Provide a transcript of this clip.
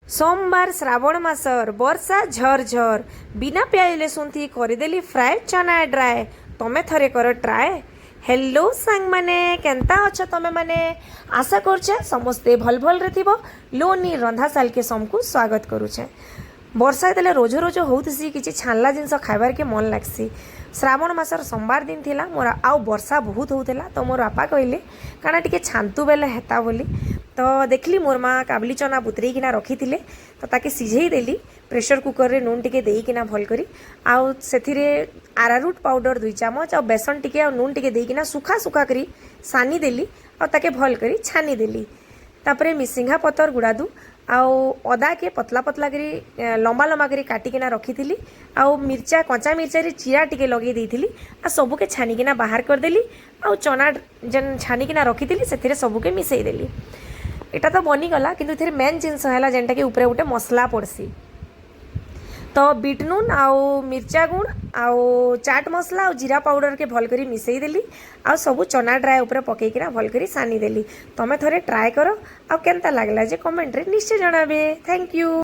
सोमवार श्रावण मासर वर्षा झर झर बिना प्याज लसुन थी करदेली फ्राए चना ड्राए तमे थरे कर ट्राए। हेलो सांग माने केंता अछ तमे माने आशा करछे समस्ते भल भल रे थिबो। लोनी रंधा साल के समकु स्वागत करूछे। वर्षा तेले रोज रोज होउथसी किछि छानला जिनस खाइबार के मन लागसी। श्रावण मासर सोमवार दिन थिला मोर आउ वर्षा बहुत होउथला तो मोर बापा कहले काना टिके छांतु बेले हेता बोली तो देखली मोर माँ काबली चना बुतरेई किना रखिथिले तो ताके सिझेई देली प्रेशर कुकर रे नून टिके देई किना भल करी आउ सेथिरे आरारूट पाउडर 2 चामच आ बेसन टिके आ नून टिके देई किना सुखा सुखा करी सानी देली आ ताके भल करी छानी देली। तापरे मिसिंघा पतर गुड़ादू आउ अदा के पतला पतला करी लंबा लंबा करी काटिकिना रखिथिली आउ मिर्चा कंचा मिर्चा रे चिरा टिके लगे देइथिली आ सबु के छानिकिना बाहर कर देली आउ चना जन छानिकिना रखिथिली सेथिरे सबु के मिसई देली। एटा तो बनी गला किंतु इथिरे मेन जिनस हैला जेनटा के ऊपर गोटे मसला पड़सी तो बीट नून आउ मिर्चा गुण आउ चाट मसला आउ जीरा पाउडर के भल करी मिसई देली आउ सबु चना ड्राए ऊपर पकेइकिना भल करी सानी देली। तमे थरे ट्राए करो आउ केनता लागला जे कमेंट रे निश्चय जणाबे। Thank you.